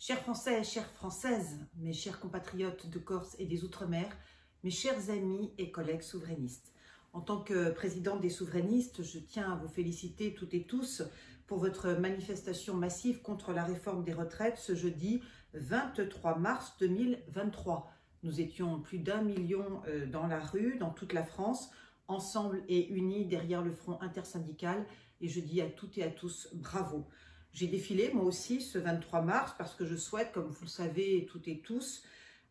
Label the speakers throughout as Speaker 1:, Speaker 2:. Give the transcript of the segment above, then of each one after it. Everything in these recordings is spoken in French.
Speaker 1: Chers Français, chères Françaises, mes chers compatriotes de Corse et des Outre-mer, mes chers amis et collègues souverainistes. En tant que présidente des souverainistes, je tiens à vous féliciter toutes et tous pour votre manifestation massive contre la réforme des retraites ce jeudi 23 mars 2023. Nous étions plus d'1 million dans la rue, dans toute la France, ensemble et unis derrière le front intersyndical, et je dis à toutes et à tous bravo. J'ai défilé moi aussi ce 23 mars parce que je souhaite, comme vous le savez toutes et tous,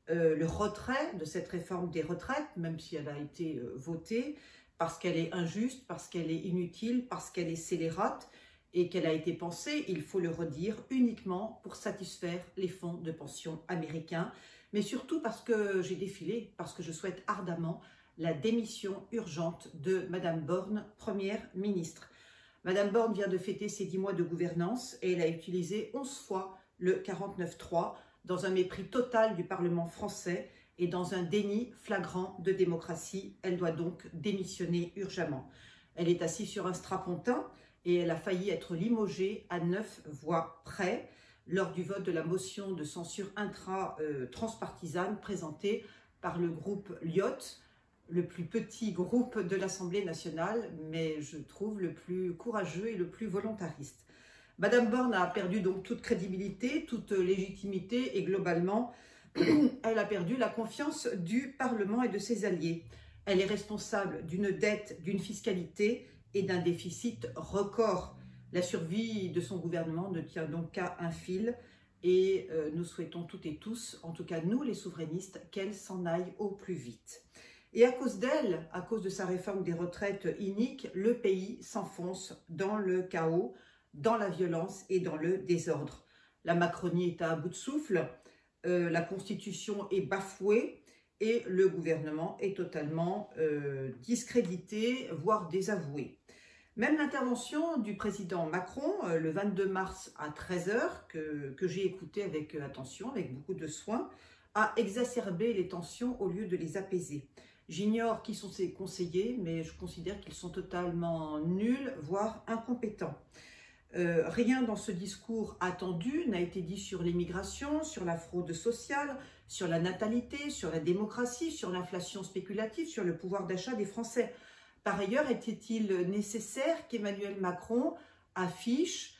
Speaker 1: le retrait de cette réforme des retraites, même si elle a été votée, parce qu'elle est injuste, parce qu'elle est inutile, parce qu'elle est scélérate et qu'elle a été pensée, il faut le redire, uniquement pour satisfaire les fonds de pension américains, mais surtout parce que j'ai défilé, parce que je souhaite ardemment la démission urgente de Madame Borne, Première ministre. Madame Borne vient de fêter ses 10 mois de gouvernance et elle a utilisé 11 fois le 49.3 dans un mépris total du Parlement français et dans un déni flagrant de démocratie. Elle doit donc démissionner urgemment. Elle est assise sur un strapontin et elle a failli être limogée à 9 voix près lors du vote de la motion de censure transpartisane présentée par le groupe Lyot, le plus petit groupe de l'Assemblée nationale, mais je trouve le plus courageux et le plus volontariste. Madame Borne a perdu donc toute crédibilité, toute légitimité et globalement, elle a perdu la confiance du Parlement et de ses alliés. Elle est responsable d'une dette, d'une fiscalité et d'un déficit record. La survie de son gouvernement ne tient donc qu'à un fil et nous souhaitons toutes et tous, en tout cas nous les souverainistes, qu'elle s'en aille au plus vite. Et à cause d'elle, à cause de sa réforme des retraites inique, le pays s'enfonce dans le chaos, dans la violence et dans le désordre. La Macronie est à bout de souffle, la Constitution est bafouée et le gouvernement est totalement discrédité, voire désavoué. Même l'intervention du président Macron, le 22 mars à 13 h, que j'ai écouté avec attention, avec beaucoup de soin, a exacerbé les tensions au lieu de les apaiser. J'ignore qui sont ses conseillers, mais je considère qu'ils sont totalement nuls, voire incompétents. Rien dans ce discours attendu n'a été dit sur l'immigration, sur la fraude sociale, sur la natalité, sur la démocratie, sur l'inflation spéculative, sur le pouvoir d'achat des Français. Par ailleurs, était-il nécessaire qu'Emmanuel Macron affiche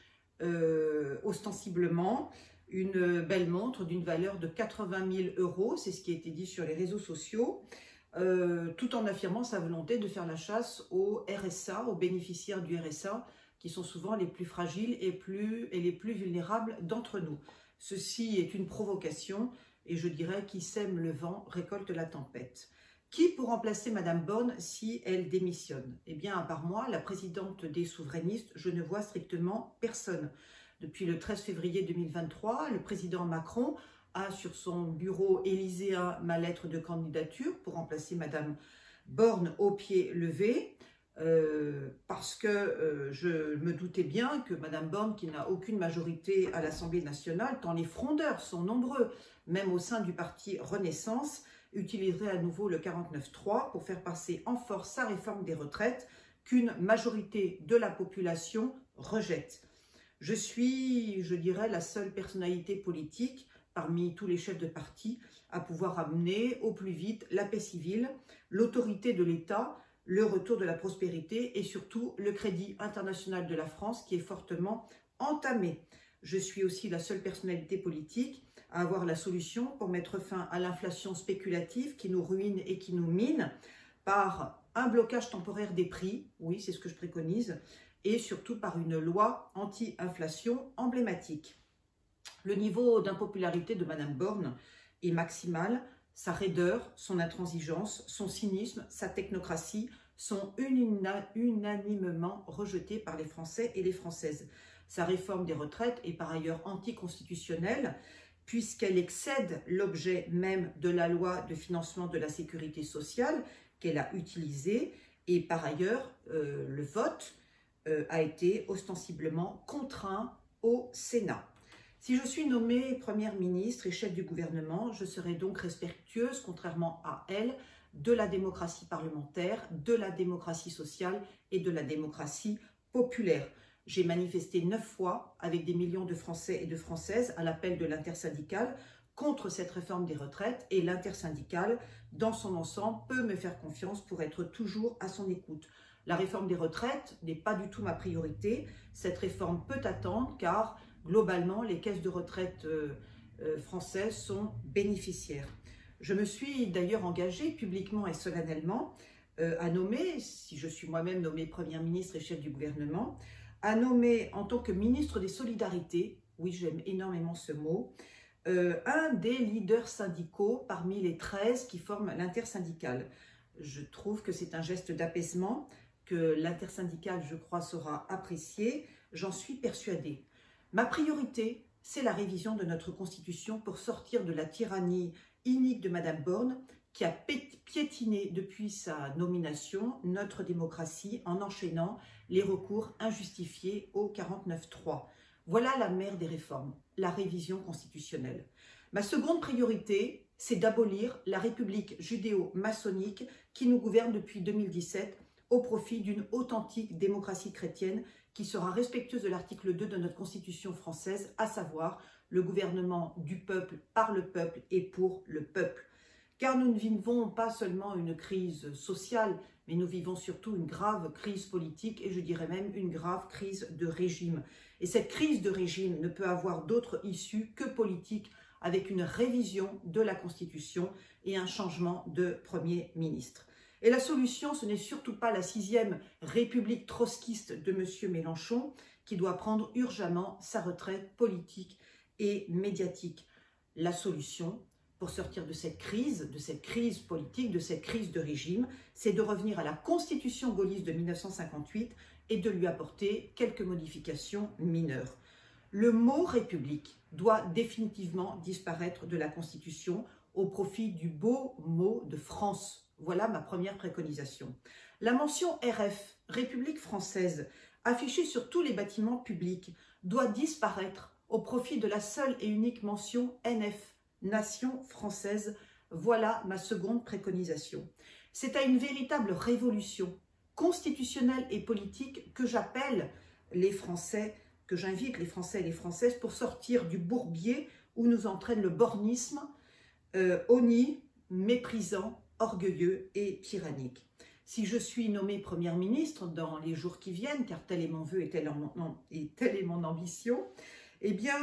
Speaker 1: ostensiblement une belle montre d'une valeur de 80 000 €, c'est ce qui a été dit sur les réseaux sociaux, tout en affirmant sa volonté de faire la chasse au RSA, aux bénéficiaires du RSA, qui sont souvent les plus fragiles et les plus vulnérables d'entre nous. Ceci est une provocation et je dirais qui sème le vent récolte la tempête. Qui pour remplacer Madame Borne si elle démissionne? Eh bien, à part moi, la présidente des souverainistes, je ne vois strictement personne. Depuis le 13 février 2023, le président Macron a sur son bureau élyséen ma lettre de candidature pour remplacer Madame Borne au pied levé, parce que je me doutais bien que Madame Borne, qui n'a aucune majorité à l'Assemblée nationale, tant les frondeurs sont nombreux, même au sein du parti Renaissance, utiliserait à nouveau le 49.3 pour faire passer en force sa réforme des retraites qu'une majorité de la population rejette. Je suis, je dirais, la seule personnalité politique parmi tous les chefs de parti à pouvoir amener au plus vite la paix civile, l'autorité de l'État, le retour de la prospérité et surtout le crédit international de la France qui est fortement entamé. Je suis aussi la seule personnalité politique à avoir la solution pour mettre fin à l'inflation spéculative qui nous ruine et qui nous mine par un blocage temporaire des prix, oui c'est ce que je préconise, et surtout par une loi anti-inflation emblématique. Le niveau d'impopularité de Madame Borne est maximal, sa raideur, son intransigeance, son cynisme, sa technocratie sont unanimement rejetés par les Français et les Françaises. Sa réforme des retraites est par ailleurs anticonstitutionnelle puisqu'elle excède l'objet même de la loi de financement de la sécurité sociale qu'elle a utilisée et par ailleurs le vote a été ostensiblement contraint au Sénat. Si je suis nommée Première ministre et chef du gouvernement, je serai donc respectueuse, contrairement à elle, de la démocratie parlementaire, de la démocratie sociale et de la démocratie populaire. J'ai manifesté 9 fois avec des millions de Français et de Françaises à l'appel de l'intersyndicale contre cette réforme des retraites, et l'intersyndicale, dans son ensemble, peut me faire confiance pour être toujours à son écoute. La réforme des retraites n'est pas du tout ma priorité. Cette réforme peut attendre car, globalement, les caisses de retraite françaises sont bénéficiaires. Je me suis d'ailleurs engagée publiquement et solennellement à nommer, si je suis moi-même nommée Première ministre et chef du gouvernement, à nommer en tant que ministre des Solidarités, oui j'aime énormément ce mot, un des leaders syndicaux parmi les 13 qui forment l'intersyndicale. Je trouve que c'est un geste d'apaisement que l'intersyndicale, je crois, saura apprécier. J'en suis persuadée. Ma priorité, c'est la révision de notre Constitution pour sortir de la tyrannie inique de Madame Borne qui a piétiné depuis sa nomination notre démocratie en enchaînant les recours injustifiés au 49.3. Voilà la mère des réformes, la révision constitutionnelle. Ma seconde priorité, c'est d'abolir la République judéo-maçonnique qui nous gouverne depuis 2017 au profit d'une authentique démocratie chrétienne qui sera respectueuse de l'article 2 de notre Constitution française, à savoir le gouvernement du peuple, par le peuple et pour le peuple. Car nous ne vivons pas seulement une crise sociale, mais nous vivons surtout une grave crise politique et je dirais même une grave crise de régime. Et cette crise de régime ne peut avoir d'autre issue que politique, avec une révision de la Constitution et un changement de Premier ministre. Et la solution, ce n'est surtout pas la 6e République trotskiste de M. Mélenchon, qui doit prendre urgemment sa retraite politique et médiatique. La solution, pour sortir de cette crise politique, de cette crise de régime, c'est de revenir à la Constitution gaulliste de 1958 et de lui apporter quelques modifications mineures. Le mot « République » doit définitivement disparaître de la Constitution au profit du beau mot de France. Voilà ma première préconisation. La mention RF, République française, affichée sur tous les bâtiments publics, doit disparaître au profit de la seule et unique mention NF, Nation française. Voilà ma seconde préconisation. C'est à une véritable révolution constitutionnelle et politique que j'appelle les Français, que j'invite les Français et les Françaises pour sortir du bourbier où nous entraîne le bornisme, honni, méprisant, orgueilleux et tyrannique. Si je suis nommée Première ministre dans les jours qui viennent, car tel est mon vœu et telle est mon ambition, eh bien,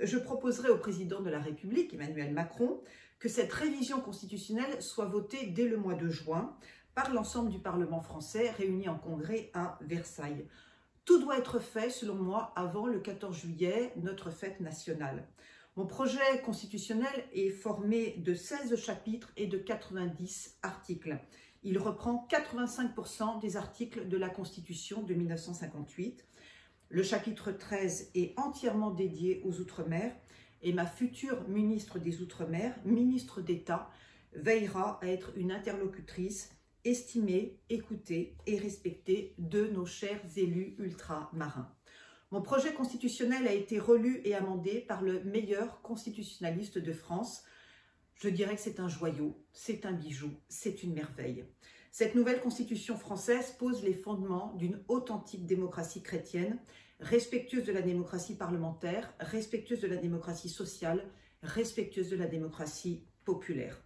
Speaker 1: je proposerai au président de la République, Emmanuel Macron, que cette révision constitutionnelle soit votée dès le mois de juin par l'ensemble du Parlement français réuni en congrès à Versailles. Tout doit être fait, selon moi, avant le 14 juillet, notre fête nationale. Mon projet constitutionnel est formé de 16 chapitres et de 90 articles. Il reprend 85% des articles de la Constitution de 1958. Le chapitre 13 est entièrement dédié aux Outre-mer et ma future ministre des Outre-mer, ministre d'État, veillera à être une interlocutrice estimée, écoutée et respectée de nos chers élus ultramarins. Mon projet constitutionnel a été relu et amendé par le meilleur constitutionnaliste de France. Je dirais que c'est un joyau, c'est un bijou, c'est une merveille. Cette nouvelle constitution française pose les fondements d'une authentique démocratie chrétienne, respectueuse de la démocratie parlementaire, respectueuse de la démocratie sociale, respectueuse de la démocratie populaire.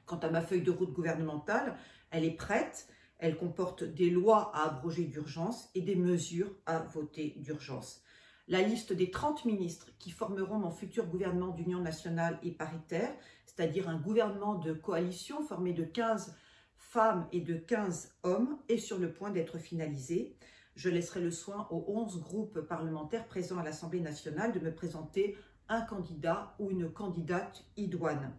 Speaker 1: Quant à ma feuille de route gouvernementale, elle est prête. Elle comporte des lois à abroger d'urgence et des mesures à voter d'urgence. La liste des 30 ministres qui formeront mon futur gouvernement d'union nationale et paritaire, c'est-à-dire un gouvernement de coalition formé de 15 femmes et de 15 hommes, est sur le point d'être finalisée. Je laisserai le soin aux 11 groupes parlementaires présents à l'Assemblée nationale de me présenter un candidat ou une candidate idoine.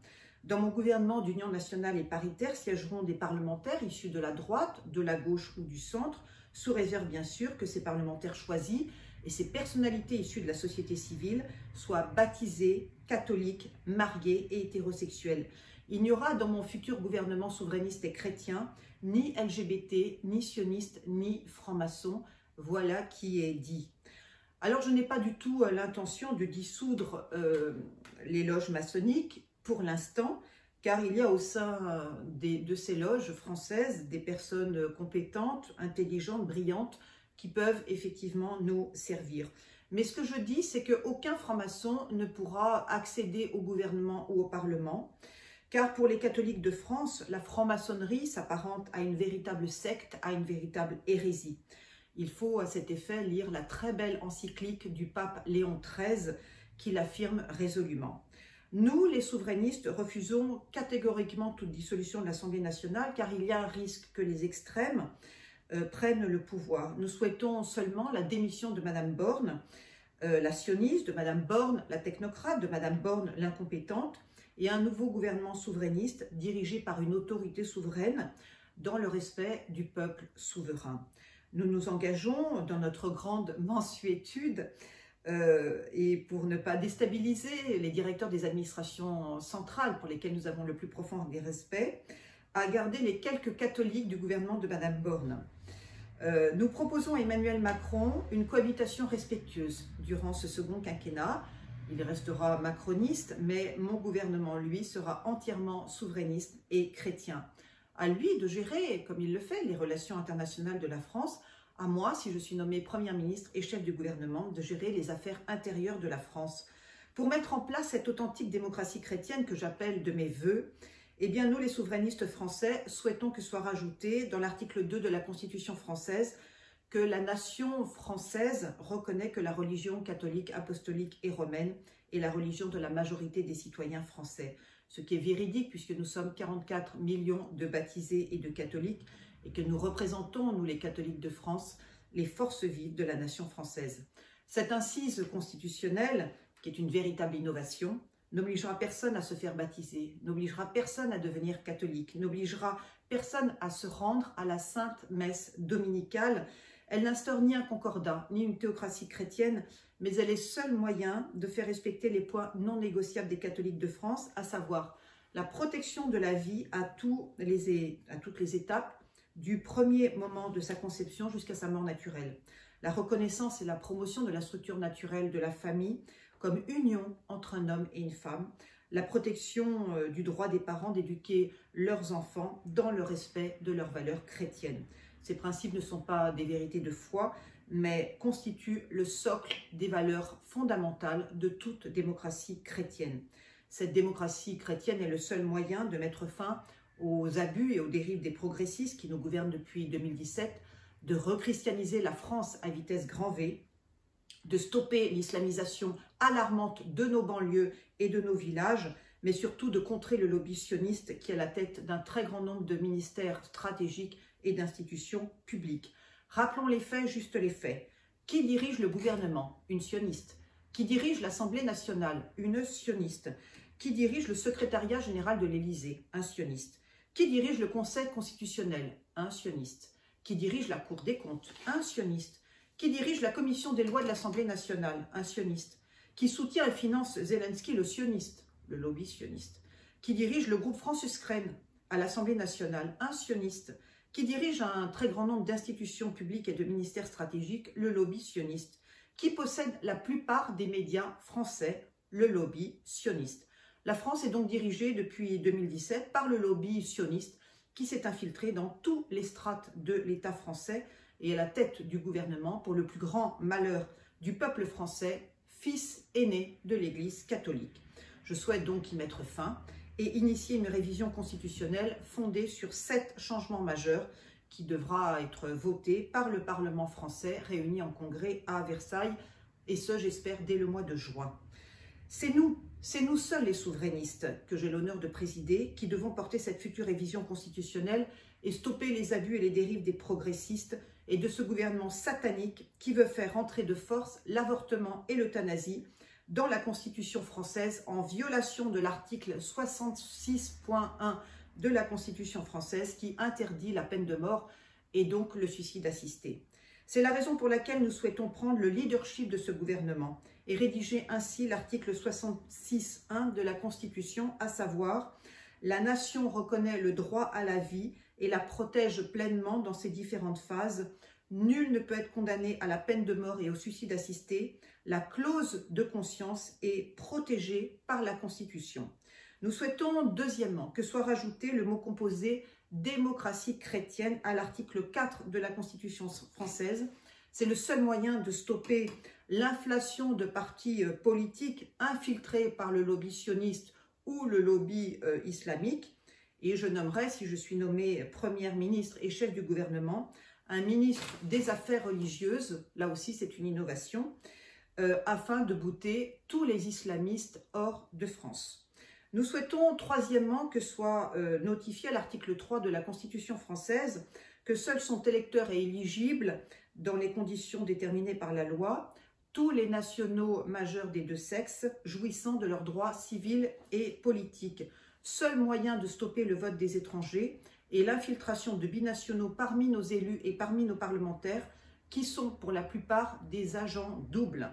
Speaker 1: Dans mon gouvernement d'union nationale et paritaire siégeront des parlementaires issus de la droite, de la gauche ou du centre, sous réserve bien sûr que ces parlementaires choisis et ces personnalités issues de la société civile soient baptisés, catholiques, mariés et hétérosexuels. Il n'y aura dans mon futur gouvernement souverainiste et chrétien ni LGBT, ni sioniste, ni franc-maçon. Voilà qui est dit. Alors je n'ai pas du tout l'intention de dissoudre les loges maçonniques, pour l'instant, car il y a au sein de ces loges françaises des personnes compétentes, intelligentes, brillantes, qui peuvent effectivement nous servir. Mais ce que je dis, c'est qu'aucun franc-maçon ne pourra accéder au gouvernement ou au Parlement, car pour les catholiques de France, la franc-maçonnerie s'apparente à une véritable secte, à une véritable hérésie. Il faut à cet effet lire la très belle encyclique du pape Léon XIII qui l'affirme résolument. Nous, les souverainistes, refusons catégoriquement toute dissolution de l'Assemblée nationale car il y a un risque que les extrêmes prennent le pouvoir. Nous souhaitons seulement la démission de Madame Borne, la sioniste, de Madame Borne, la technocrate, de Madame Borne, l'incompétente, et un nouveau gouvernement souverainiste dirigé par une autorité souveraine dans le respect du peuple souverain. Nous nous engageons dans notre grande mansuétude et pour ne pas déstabiliser les directeurs des administrations centrales pour lesquels nous avons le plus profond des respects, à garder les quelques catholiques du gouvernement de Madame Borne. Nous proposons à Emmanuel Macron une cohabitation respectueuse durant ce second quinquennat. Il restera macroniste, mais mon gouvernement, lui, sera entièrement souverainiste et chrétien. À lui de gérer, comme il le fait, les relations internationales de la France. À moi, si je suis nommée Première ministre et chef du gouvernement, de gérer les affaires intérieures de la France. Pour mettre en place cette authentique démocratie chrétienne que j'appelle de mes vœux, eh bien, nous, les souverainistes français, souhaitons que soit rajouté dans l'article 2 de la Constitution française que la nation française reconnaît que la religion catholique, apostolique et romaine est la religion de la majorité des citoyens français. Ce qui est véridique puisque nous sommes 44 millions de baptisés et de catholiques et que nous représentons, nous les catholiques de France, les forces vives de la nation française. Cette incise constitutionnelle, qui est une véritable innovation, n'obligera personne à se faire baptiser, n'obligera personne à devenir catholique, n'obligera personne à se rendre à la sainte messe dominicale. Elle n'instaure ni un concordat, ni une théocratie chrétienne, mais elle est seul moyen de faire respecter les points non négociables des catholiques de France, à savoir la protection de la vie à toutes les étapes, du premier moment de sa conception jusqu'à sa mort naturelle. La reconnaissance et la promotion de la structure naturelle de la famille, comme union entre un homme et une femme, la protection du droit des parents d'éduquer leurs enfants dans le respect de leurs valeurs chrétiennes. Ces principes ne sont pas des vérités de foi, mais constituent le socle des valeurs fondamentales de toute démocratie chrétienne. Cette démocratie chrétienne est le seul moyen de mettre fin aux abus et aux dérives des progressistes qui nous gouvernent depuis 2017, de rechristianiser la France à vitesse grand V, de stopper l'islamisation alarmante de nos banlieues et de nos villages, mais surtout de contrer le lobby sioniste qui est à la tête d'un très grand nombre de ministères stratégiques et d'institutions publiques. Rappelons les faits, juste les faits. Qui dirige le gouvernement? Une sioniste. Qui dirige l'Assemblée nationale? Une sioniste. Qui dirige le secrétariat général de l'Élysée? Un sioniste. Qui dirige le Conseil constitutionnel? Un sioniste. Qui dirige la Cour des comptes? Un sioniste. Qui dirige la commission des lois de l'Assemblée nationale? Un sioniste. Qui soutient et finance Zelensky? Le sioniste, le lobby sioniste. Qui dirige le groupe France-Ukraine à l'Assemblée nationale? Un sioniste. Qui dirige un très grand nombre d'institutions publiques et de ministères stratégiques? Le lobby sioniste. Qui possède la plupart des médias français? Le lobby sioniste. La France est donc dirigée depuis 2017 par le lobby sioniste qui s'est infiltré dans tous les strates de l'État français et à la tête du gouvernement pour le plus grand malheur du peuple français, fils aîné de l'Église catholique. Je souhaite donc y mettre fin et initier une révision constitutionnelle fondée sur 7 changements majeurs qui devra être voté par le Parlement français réuni en congrès à Versailles, et ce, j'espère, dès le mois de juin. C'est nous seuls les souverainistes que j'ai l'honneur de présider qui devons porter cette future révision constitutionnelle et stopper les abus et les dérives des progressistes et de ce gouvernement satanique qui veut faire entrer de force l'avortement et l'euthanasie dans la Constitution française en violation de l'article 66.1 de la Constitution française qui interdit la peine de mort et donc le suicide assisté. C'est la raison pour laquelle nous souhaitons prendre le leadership de ce gouvernement et rédiger ainsi l'article 66.1 de la Constitution, à savoir « La nation reconnaît le droit à la vie et la protège pleinement dans ses différentes phases. Nul ne peut être condamné à la peine de mort et au suicide assisté. La clause de conscience est protégée par la Constitution. » Nous souhaitons, deuxièmement, que soit rajouté le mot composé « démocratie chrétienne » à l'article 4 de la Constitution française, C'est le seul moyen de stopper l'inflation de partis politiques infiltrés par le lobby sioniste ou le lobby islamique. Et je nommerai, si je suis nommée première ministre et chef du gouvernement, un ministre des Affaires religieuses, là aussi c'est une innovation, afin de bouter tous les islamistes hors de France. Nous souhaitons troisièmement que soit notifié à l'article 3 de la Constitution française que seuls sont électeurs et éligibles, dans les conditions déterminées par la loi, tous les nationaux majeurs des deux sexes jouissant de leurs droits civils et politiques. Seul moyen de stopper le vote des étrangers et l'infiltration de binationaux parmi nos élus et parmi nos parlementaires, qui sont pour la plupart des agents doubles.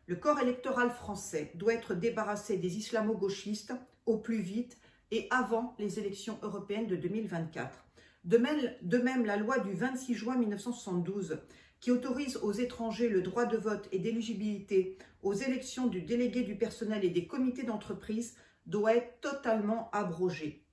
Speaker 1: Le corps électoral français doit être débarrassé des islamo-gauchistes au plus vite et avant les élections européennes de 2024. De même, la loi du 26 juin 1972, qui autorise aux étrangers le droit de vote et d'éligibilité aux élections du délégué du personnel et des comités d'entreprise, doit être totalement abrogée.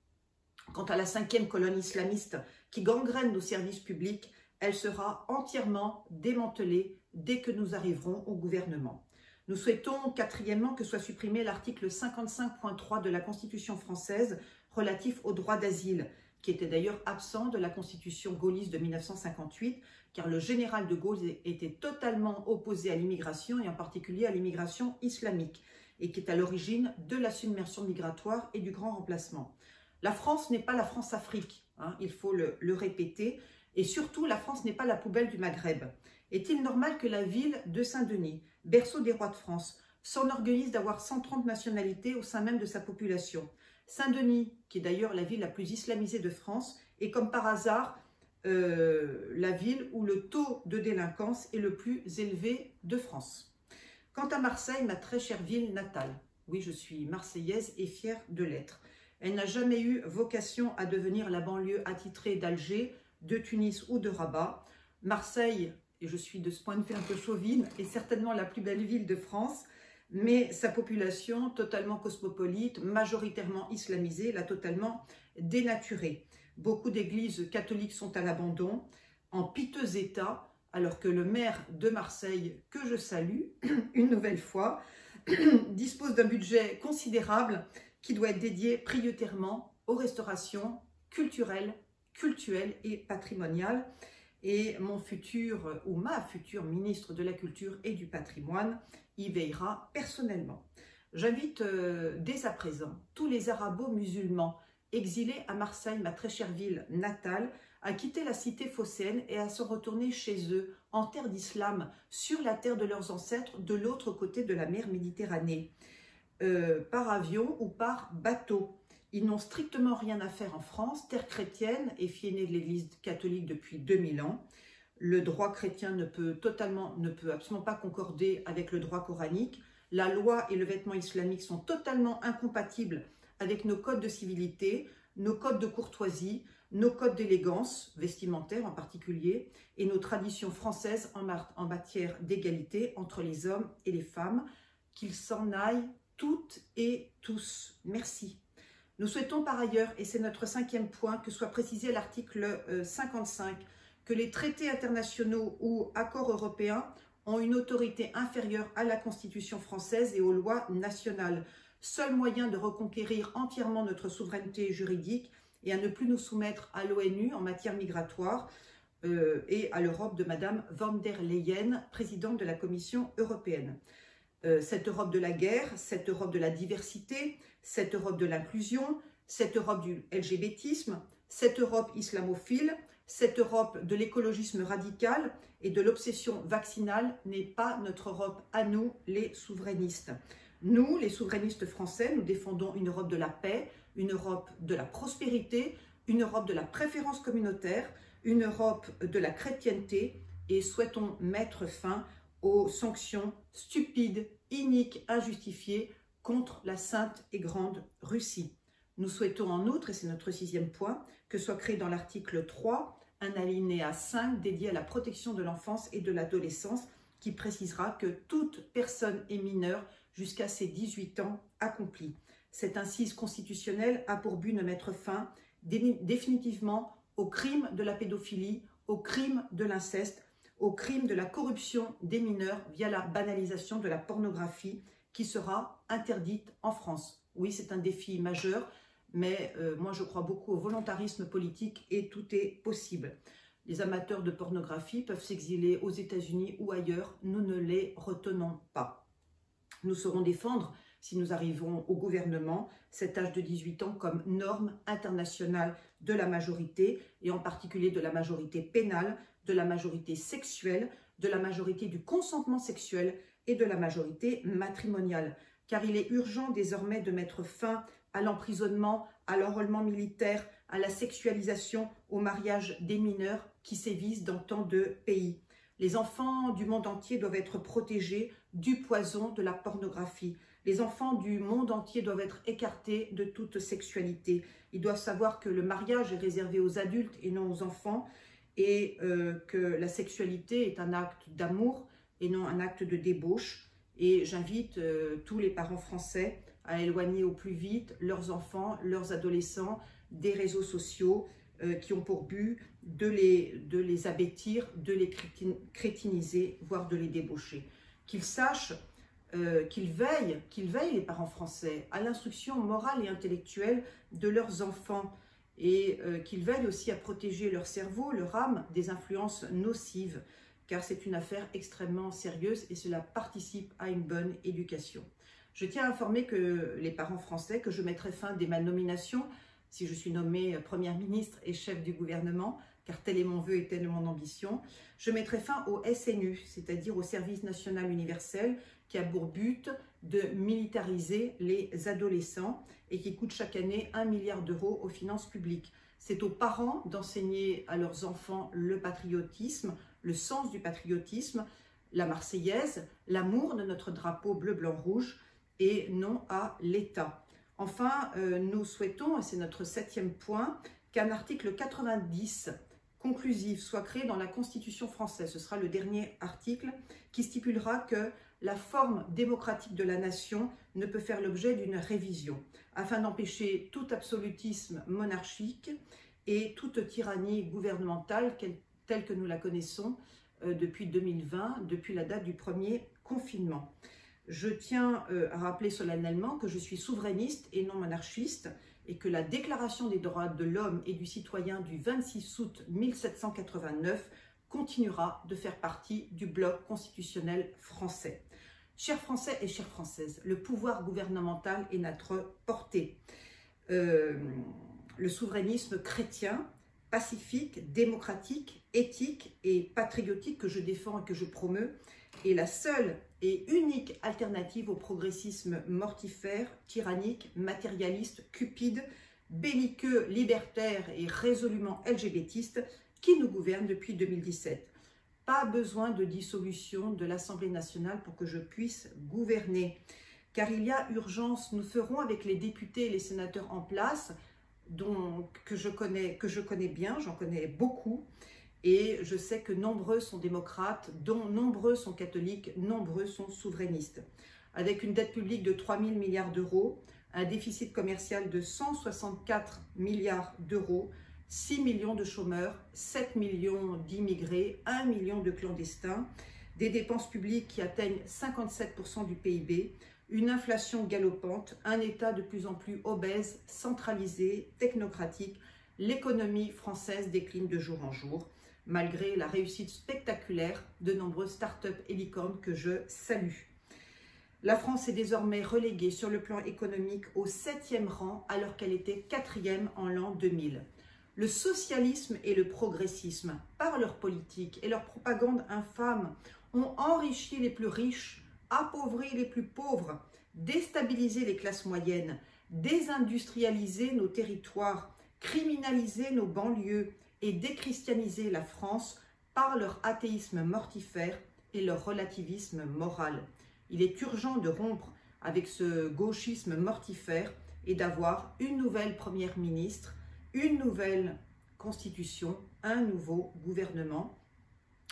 Speaker 1: Quant à la 5e colonne islamiste qui gangrène nos services publics, elle sera entièrement démantelée dès que nous arriverons au gouvernement. Nous souhaitons quatrièmement que soit supprimé l'article 55.3 de la Constitution française relatif au droit d'asile, qui était d'ailleurs absent de la Constitution gaulliste de 1958, car le général de Gaulle était totalement opposé à l'immigration, et en particulier à l'immigration islamique, et qui est à l'origine de la submersion migratoire et du grand remplacement. La France n'est pas la France-Afrique, hein, il faut le répéter, et surtout la France n'est pas la poubelle du Maghreb. Est-il normal que la ville de Saint-Denis, berceau des rois de France, s'enorgueillisse d'avoir 130 nationalités au sein même de sa population? Saint-Denis, qui est d'ailleurs la ville la plus islamisée de France, est comme par hasard la ville où le taux de délinquance est le plus élevé de France. Quant à Marseille, ma très chère ville natale, oui, je suis marseillaise et fière de l'être. Elle n'a jamais eu vocation à devenir la banlieue attitrée d'Alger, de Tunis ou de Rabat. Marseille, et je suis de ce point de vue un peu chauvine, est certainement la plus belle ville de France, mais sa population, totalement cosmopolite, majoritairement islamisée, l'a totalement dénaturée. Beaucoup d'églises catholiques sont à l'abandon, en piteux état, alors que le maire de Marseille, que je salue une nouvelle fois, dispose d'un budget considérable qui doit être dédié prioritairement aux restaurations culturelles, cultuelles et patrimoniales. Et mon futur ou ma future ministre de la Culture et du Patrimoine y veillera personnellement. J'invite dès à présent tous les arabo-musulmans exilés à Marseille, ma très chère ville natale, à quitter la cité phocéenne et à se retourner chez eux, en terre d'islam, sur la terre de leurs ancêtres, de l'autre côté de la mer Méditerranée, par avion ou par bateau. Ils n'ont strictement rien à faire en France, terre chrétienne et fille aînée de l'Église catholique depuis 2000 ans. Le droit chrétien ne peut absolument pas concorder avec le droit coranique. La loi et le vêtement islamique sont totalement incompatibles avec nos codes de civilité, nos codes de courtoisie, nos codes d'élégance, vestimentaire en particulier, et nos traditions françaises en matière d'égalité entre les hommes et les femmes. Qu'ils s'en aillent toutes et tous. Merci. Nous souhaitons par ailleurs, et c'est notre 5e point, que soit précisé à l'article 55 que les traités internationaux ou accords européens ont une autorité inférieure à la Constitution française et aux lois nationales. Seul moyen de reconquérir entièrement notre souveraineté juridique et à ne plus nous soumettre à l'ONU en matière migratoire et à l'Europe de Madame von der Leyen, présidente de la Commission européenne. Cette Europe de la guerre, cette Europe de la diversité, cette Europe de l'inclusion, cette Europe du LGBTisme, cette Europe islamophile, cette Europe de l'écologisme radical et de l'obsession vaccinale n'est pas notre Europe à nous, les souverainistes. Nous, les souverainistes français, nous défendons une Europe de la paix, une Europe de la prospérité, une Europe de la préférence communautaire, une Europe de la chrétienté et souhaitons mettre fin aux sanctions stupides, iniques, injustifiées contre la sainte et grande Russie. Nous souhaitons en outre, et c'est notre 6e point, que soit créé dans l'article 3 un alinéa 5 dédié à la protection de l'enfance et de l'adolescence qui précisera que toute personne est mineure jusqu'à ses 18 ans accomplis. Cette incise constitutionnelle a pour but de mettre fin définitivement au crime de la pédophilie, au crime de l'inceste, au crime de la corruption des mineurs via la banalisation de la pornographie qui sera interdite en France. Oui, c'est un défi majeur, mais moi je crois beaucoup au volontarisme politique et tout est possible. Les amateurs de pornographie peuvent s'exiler aux États-Unis ou ailleurs, nous ne les retenons pas. Nous saurons défendre, si nous arrivons au gouvernement, cet âge de 18 ans comme norme internationale de la majorité, et en particulier de la majorité pénale, de la majorité sexuelle, de la majorité du consentement sexuel et de la majorité matrimoniale. Car il est urgent désormais de mettre fin à l'emprisonnement, à l'enrôlement militaire, à la sexualisation, au mariage des mineurs qui sévissent dans tant de pays. Les enfants du monde entier doivent être protégés du poison de la pornographie. Les enfants du monde entier doivent être écartés de toute sexualité. Ils doivent savoir que le mariage est réservé aux adultes et non aux enfants, et que la sexualité est un acte d'amour et non un acte de débauche. Et j'invite tous les parents français à éloigner au plus vite leurs enfants, leurs adolescents des réseaux sociaux qui ont pour but de les abêtir, de les crétiniser, voire de les débaucher. Qu'ils sachent, qu'ils veillent les parents français à l'instruction morale et intellectuelle de leurs enfants, et qu'ils veillent aussi à protéger leur cerveau, leur âme des influences nocives, car c'est une affaire extrêmement sérieuse et cela participe à une bonne éducation. Je tiens à informer que les parents français que je mettrai fin dès ma nomination, si je suis nommée Première ministre et chef du gouvernement, car tel est mon vœu et telle est mon ambition, je mettrai fin au SNU, c'est-à-dire au Service National Universel, qui a pour but de militariser les adolescents et qui coûte chaque année 1 milliard d'euros aux finances publiques. C'est aux parents d'enseigner à leurs enfants le patriotisme, le sens du patriotisme, la Marseillaise, l'amour de notre drapeau bleu, blanc, rouge, et non à l'État. Enfin, nous souhaitons, et c'est notre 7e point, qu'un article 90 conclusif soit créé dans la Constitution française. Ce sera le dernier article qui stipulera que la forme démocratique de la nation ne peut faire l'objet d'une révision, afin d'empêcher tout absolutisme monarchique et toute tyrannie gouvernementale telle que nous la connaissons depuis 2020, depuis la date du premier confinement. Je tiens à rappeler solennellement que je suis souverainiste et non monarchiste, et que la Déclaration des droits de l'homme et du citoyen du 26 août 1789 continuera de faire partie du bloc constitutionnel français. Chers Français et chères Françaises, le pouvoir gouvernemental est notre portée. Le souverainisme chrétien, pacifique, démocratique, éthique et patriotique que je défends et que je promeus est la seule et unique alternative au progressisme mortifère, tyrannique, matérialiste, cupide, belliqueux, libertaire et résolument LGBTiste qui nous gouverne depuis 2017. Pas besoin de dissolution de l'Assemblée nationale pour que je puisse gouverner, car il y a urgence. Nous ferons avec les députés et les sénateurs en place, que je connais bien, j'en connais beaucoup, et je sais que nombreux sont démocrates, dont nombreux sont catholiques, nombreux sont souverainistes. Avec une dette publique de 3 000 milliards d'euros, un déficit commercial de 164 milliards d'euros, 6 millions de chômeurs, 7 millions d'immigrés, 1 million de clandestins, des dépenses publiques qui atteignent 57% du PIB, une inflation galopante, un État de plus en plus obèse, centralisé, technocratique, l'économie française décline de jour en jour, malgré la réussite spectaculaire de nombreuses start-up et licornes que je salue. La France est désormais reléguée sur le plan économique au 7e rang alors qu'elle était 4e en l'an 2000. Le socialisme et le progressisme, par leur politique et leur propagande infâme, ont enrichi les plus riches, appauvri les plus pauvres, déstabilisé les classes moyennes, désindustrialisé nos territoires, criminalisé nos banlieues et déchristianisé la France par leur athéisme mortifère et leur relativisme moral. Il est urgent de rompre avec ce gauchisme mortifère et d'avoir une nouvelle première ministre, une nouvelle constitution, un nouveau gouvernement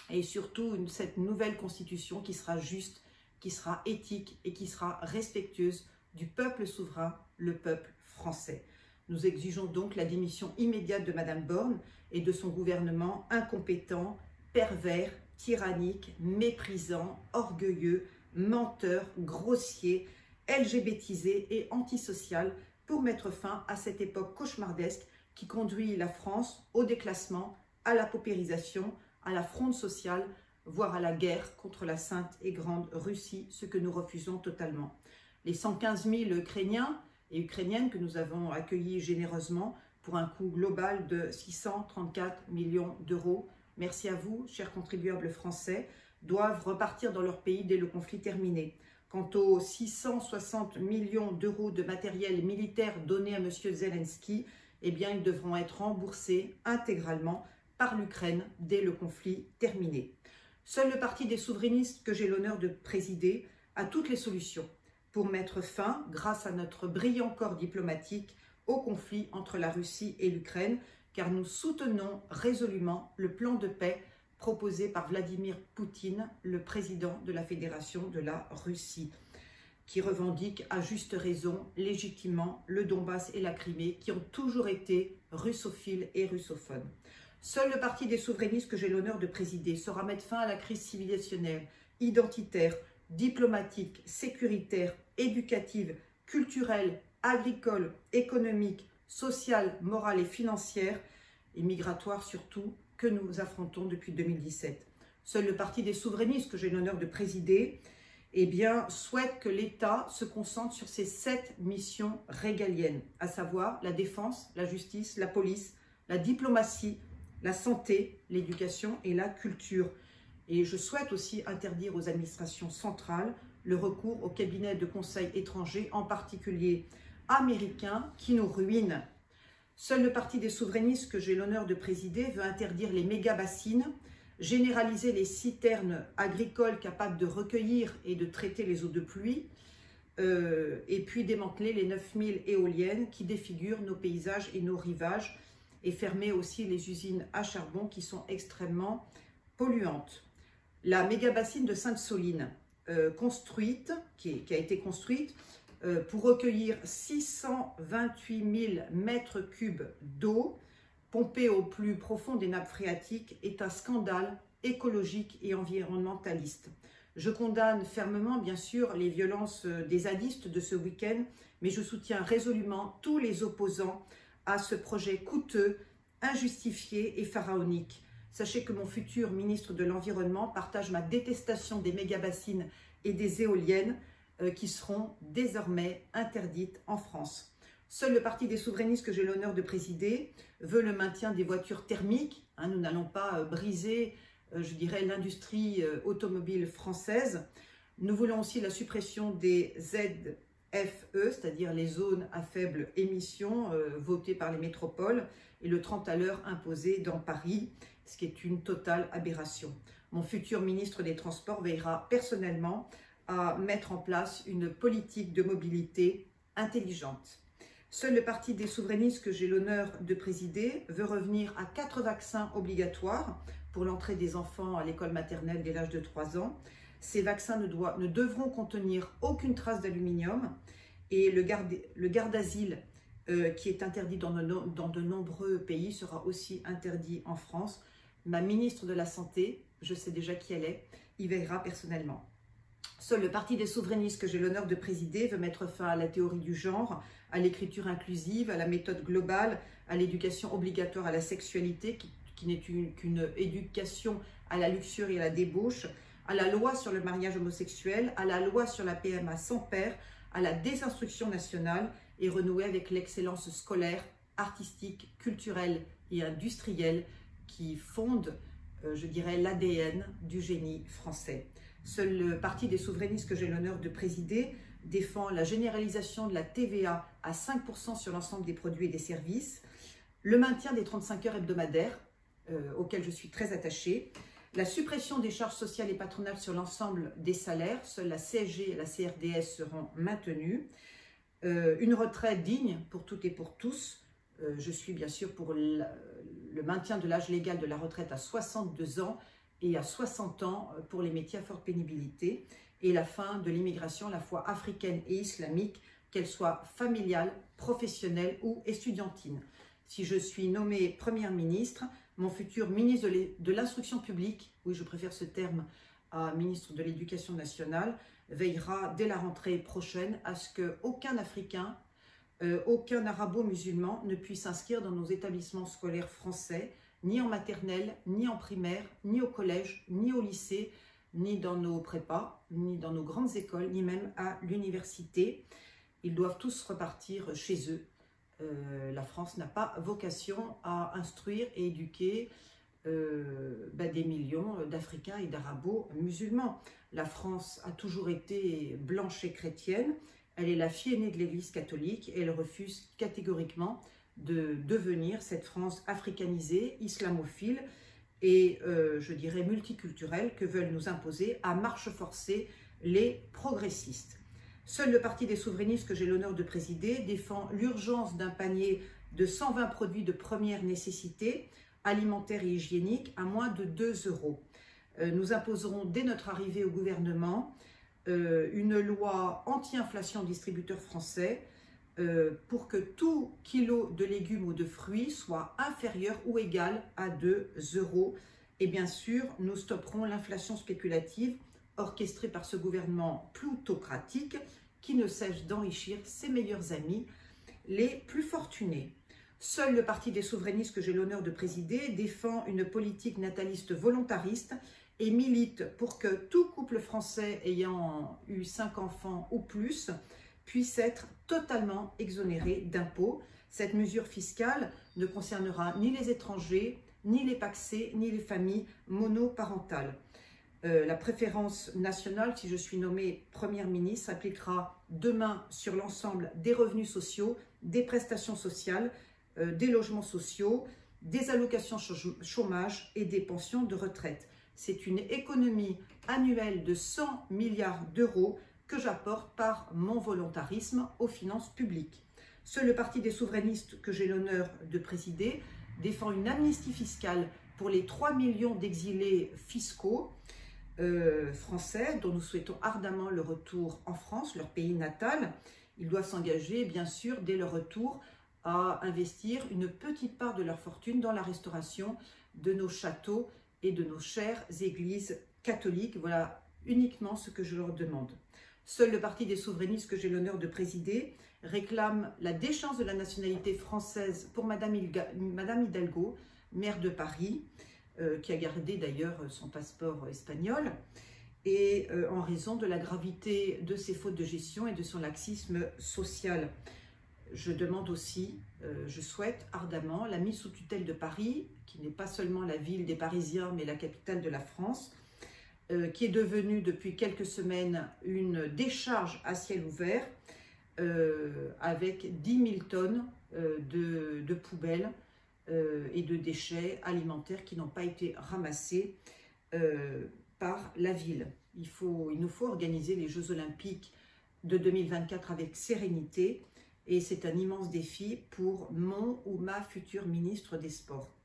Speaker 1: et surtout cette nouvelle constitution qui sera juste, qui sera éthique et qui sera respectueuse du peuple souverain, le peuple français. Nous exigeons donc la démission immédiate de Madame Borne et de son gouvernement incompétent, pervers, tyrannique, méprisant, orgueilleux, menteur, grossier, LGBTisé et antisocial pour mettre fin à cette époque cauchemardesque qui conduit la France au déclassement, à la paupérisation, à la fronde sociale, voire à la guerre contre la sainte et grande Russie, ce que nous refusons totalement. Les 115 000 Ukrainiens et Ukrainiennes que nous avons accueillis généreusement pour un coût global de 634 millions d'euros, merci à vous, chers contribuables français, doivent repartir dans leur pays dès le conflit terminé. Quant aux 660 millions d'euros de matériel militaire donnés à M. Zelensky, eh bien, ils devront être remboursés intégralement par l'Ukraine dès le conflit terminé. Seul le parti des souverainistes que j'ai l'honneur de présider a toutes les solutions pour mettre fin, grâce à notre brillant corps diplomatique, au conflit entre la Russie et l'Ukraine, car nous soutenons résolument le plan de paix proposé par Vladimir Poutine, le président de la Fédération de la Russie, qui revendique à juste raison, légitimement, le Donbass et la Crimée, qui ont toujours été russophiles et russophones. Seul le parti des souverainistes que j'ai l'honneur de présider saura mettre fin à la crise civilisationnelle, identitaire, diplomatique, sécuritaire, éducative, culturelle, agricole, économique, sociale, morale et financière, et migratoire surtout, que nous affrontons depuis 2017. Seul le parti des souverainistes que j'ai l'honneur de présider eh bien, souhaite que l'État se concentre sur ses 7 missions régaliennes, à savoir la défense, la justice, la police, la diplomatie, la santé, l'éducation et la culture. Et je souhaite aussi interdire aux administrations centrales le recours aux cabinets de conseil étrangers, en particulier américains, qui nous ruinent. Seul le parti des souverainistes que j'ai l'honneur de présider veut interdire les méga-bassines, généraliser les citernes agricoles capables de recueillir et de traiter les eaux de pluie, et puis démanteler les 9000 éoliennes qui défigurent nos paysages et nos rivages, et fermer aussi les usines à charbon qui sont extrêmement polluantes. La méga-bassine de Sainte-Soline, qui a été construite pour recueillir 628 000 mètres cubes d'eau, pompée au plus profond des nappes phréatiques, est un scandale écologique et environnementaliste. Je condamne fermement, bien sûr, les violences des zadistes de ce week-end, mais je soutiens résolument tous les opposants à ce projet coûteux, injustifié et pharaonique. Sachez que mon futur ministre de l'Environnement partage ma détestation des méga-bassines et des éoliennes qui seront désormais interdites en France. Seul le parti des souverainistes que j'ai l'honneur de présider veut le maintien des voitures thermiques. Nous n'allons pas briser, je dirais, l'industrie automobile française. Nous voulons aussi la suppression des ZFE, c'est-à-dire les zones à faible émission votées par les métropoles, et le 30 à l'heure imposé dans Paris, ce qui est une totale aberration. Mon futur ministre des Transports veillera personnellement à mettre en place une politique de mobilité intelligente. Seul le parti des souverainistes que j'ai l'honneur de présider veut revenir à 4 vaccins obligatoires pour l'entrée des enfants à l'école maternelle dès l'âge de 3 ans. Ces vaccins ne devront contenir aucune trace d'aluminium, et le garde-asile qui est interdit dans de nombreux pays sera aussi interdit en France. Ma ministre de la Santé, je sais déjà qui elle est, y veillera personnellement. Seul le parti des souverainistes que j'ai l'honneur de présider veut mettre fin à la théorie du genre, à l'écriture inclusive, à la méthode globale, à l'éducation obligatoire à la sexualité, qui n'est qu'une éducation à la luxure et à la débauche, à la loi sur le mariage homosexuel, à la loi sur la PMA sans père, à la désinstruction nationale, et renouer avec l'excellence scolaire, artistique, culturelle et industrielle qui fonde, je dirais, l'ADN du génie français. Seul le parti des souverainistes que j'ai l'honneur de présider défend la généralisation de la TVA à 5% sur l'ensemble des produits et des services, le maintien des 35 heures hebdomadaires, auxquelles je suis très attachée, la suppression des charges sociales et patronales sur l'ensemble des salaires, seules la CSG et la CRDS seront maintenues, une retraite digne pour toutes et pour tous. Je suis bien sûr pour le maintien de l'âge légal de la retraite à 62 ans et à 60 ans pour les métiers à forte pénibilité, et la fin de l'immigration à la fois africaine et islamique, qu'elle soit familiale, professionnelle ou estudiantine. Si je suis nommée Première ministre, Mon futur ministre de l'Instruction publique, oui je préfère ce terme à ministre de l'Éducation nationale, veillera dès la rentrée prochaine à ce qu'aucun Africain, aucun arabo-musulman ne puisse s'inscrire dans nos établissements scolaires français, ni en maternelle, ni en primaire, ni au collège, ni au lycée, ni dans nos prépas, ni dans nos grandes écoles, ni même à l'université. Ils doivent tous repartir chez eux. La France n'a pas vocation à instruire et éduquer des millions d'Africains et d'Arabo-musulmans. La France a toujours été blanche et chrétienne. Elle est la fille aînée de l'Église catholique et elle refuse catégoriquement de devenir cette France africanisée, islamophile et je dirais multiculturelle que veulent nous imposer à marche forcée les progressistes. Seul le Parti des souverainistes que j'ai l'honneur de présider défend l'urgence d'un panier de 120 produits de première nécessité, alimentaires et hygiéniques, à moins de 2 €. Nous imposerons dès notre arrivée au gouvernement une loi anti-inflation aux distributeurs français pour que tout kilo de légumes ou de fruits soit inférieur ou égal à 2 €. Et bien sûr, nous stopperons l'inflation spéculative orchestrée par ce gouvernement plutocratique qui ne cesse d'enrichir ses meilleurs amis, les plus fortunés. Seul le Parti des souverainistes que j'ai l'honneur de présider défend une politique nataliste volontariste et milite pour que tout couple français ayant eu 5 enfants ou plus puisse être totalement exonéré d'impôts. Cette mesure fiscale ne concernera ni les étrangers, ni les pacsés, ni les familles monoparentales. La préférence nationale, si je suis nommée Première ministre, s'appliquera demain sur l'ensemble des revenus sociaux, des prestations sociales, des logements sociaux, des allocations chômage et des pensions de retraite. C'est une économie annuelle de 100 milliards d'euros que j'apporte par mon volontarisme aux finances publiques. Seul le Parti des souverainistes que j'ai l'honneur de présider défend une amnistie fiscale pour les 3 millions d'exilés fiscaux français dont nous souhaitons ardemment le retour en France, leur pays natal. Ils doivent s'engager, bien sûr, dès leur retour, à investir une petite part de leur fortune dans la restauration de nos châteaux et de nos chères églises catholiques. Voilà uniquement ce que je leur demande. Seul le Parti des souverainistes que j'ai l'honneur de présider réclame la déchéance de la nationalité française pour Madame Hidalgo, maire de Paris, qui a gardé d'ailleurs son passeport espagnol, et en raison de la gravité de ses fautes de gestion et de son laxisme social. Je demande aussi, je souhaite ardemment la mise sous tutelle de Paris, qui n'est pas seulement la ville des Parisiens, mais la capitale de la France, qui est devenue depuis quelques semaines une décharge à ciel ouvert, avec 10 000 tonnes de poubelles et de déchets alimentaires qui n'ont pas été ramassés par la ville. Il nous faut organiser les Jeux Olympiques de 2024 avec sérénité et c'est un immense défi pour mon ou ma future ministre des Sports.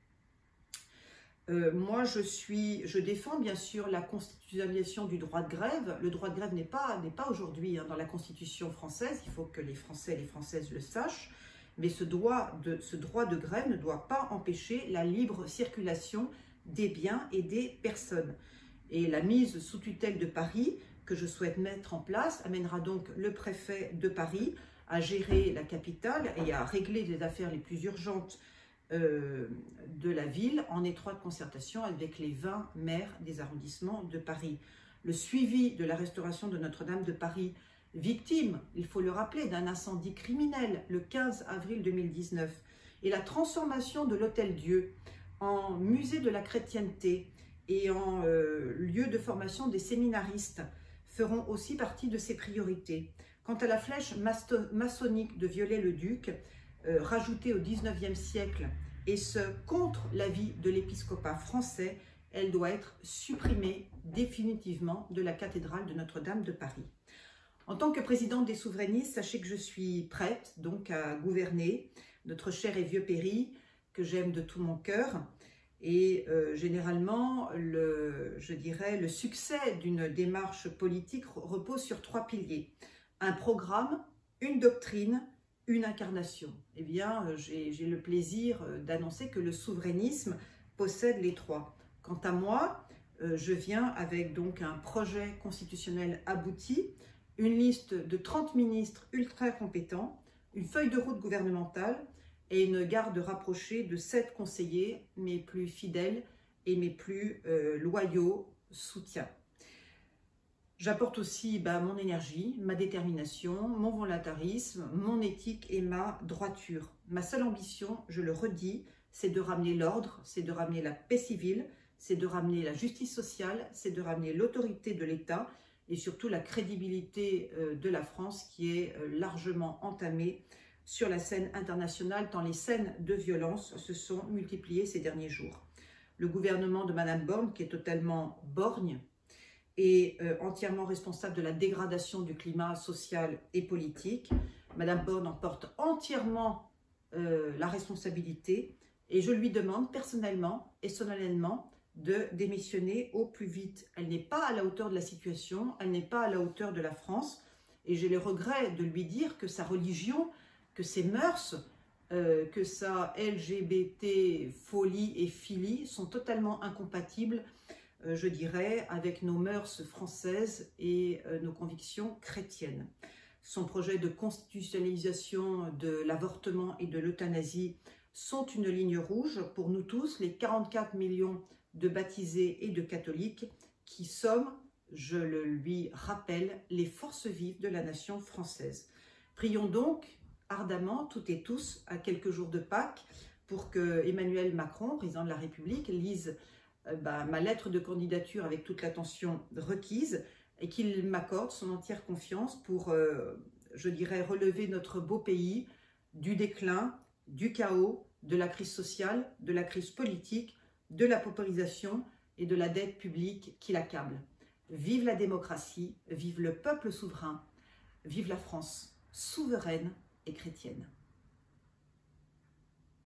Speaker 1: Moi, je défends bien sûr la constitutionnalisation du droit de grève. Le droit de grève n'est pas aujourd'hui dans la Constitution française, il faut que les Français et les Françaises le sachent. Mais ce droit de grève ne doit pas empêcher la libre circulation des biens et des personnes. Et la mise sous tutelle de Paris, que je souhaite mettre en place, amènera donc le préfet de Paris à gérer la capitale et à régler les affaires les plus urgentes de la ville en étroite concertation avec les 20 maires des arrondissements de Paris. Le suivi de la restauration de Notre-Dame de Paris, victime, il faut le rappeler, d'un incendie criminel le 15 avril 2019, et la transformation de l'Hôtel-Dieu en musée de la chrétienté et en lieu de formation des séminaristes feront aussi partie de ces priorités. Quant à la flèche maçonnique de Viollet-le-Duc, rajoutée au XIXe siècle, et ce contre l'avis de l'épiscopat français, elle doit être supprimée définitivement de la cathédrale de Notre-Dame de Paris. En tant que présidente des souverainistes, sachez que je suis prête donc à gouverner notre cher et vieux pays que j'aime de tout mon cœur. Et généralement, je dirais, le succès d'une démarche politique repose sur 3 piliers. Un programme, une doctrine, une incarnation. Eh bien, j'ai le plaisir d'annoncer que le souverainisme possède les trois. Quant à moi, je viens avec donc un projet constitutionnel abouti, une liste de 30 ministres ultra compétents, une feuille de route gouvernementale et une garde rapprochée de 7 conseillers, mes plus fidèles et mes plus loyaux soutiens. J'apporte aussi mon énergie, ma détermination, mon volontarisme, mon éthique et ma droiture. Ma seule ambition, je le redis, c'est de ramener l'ordre, c'est de ramener la paix civile, c'est de ramener la justice sociale, c'est de ramener l'autorité de l'État et surtout la crédibilité de la France qui est largement entamée sur la scène internationale tant les scènes de violence se sont multipliées ces derniers jours. Le gouvernement de Mme Borne, qui est totalement borgne, est entièrement responsable de la dégradation du climat social et politique. Mme Borne en porte entièrement la responsabilité et je lui demande personnellement et solennellement de démissionner au plus vite. Elle n'est pas à la hauteur de la situation, elle n'est pas à la hauteur de la France et j'ai le regret de lui dire que sa religion, que ses mœurs, que sa LGBT folie et philie sont totalement incompatibles, je dirais, avec nos mœurs françaises et nos convictions chrétiennes. Son projet de constitutionnalisation de l'avortement et de l'euthanasie sont une ligne rouge pour nous tous, les 44 millions de baptisés et de catholiques qui sommes, je le lui rappelle, les forces vives de la nation française. Prions donc ardemment, toutes et tous, à quelques jours de Pâques, pour que Emmanuel Macron, président de la République, lise ma lettre de candidature avec toute l'attention requise et qu'il m'accorde son entière confiance pour, je dirais, relever notre beau pays du déclin, du chaos, de la crise sociale, de la crise politique, de la paupérisation et de la dette publique qui l'accable. Vive la démocratie, vive le peuple souverain, vive la France souveraine et chrétienne.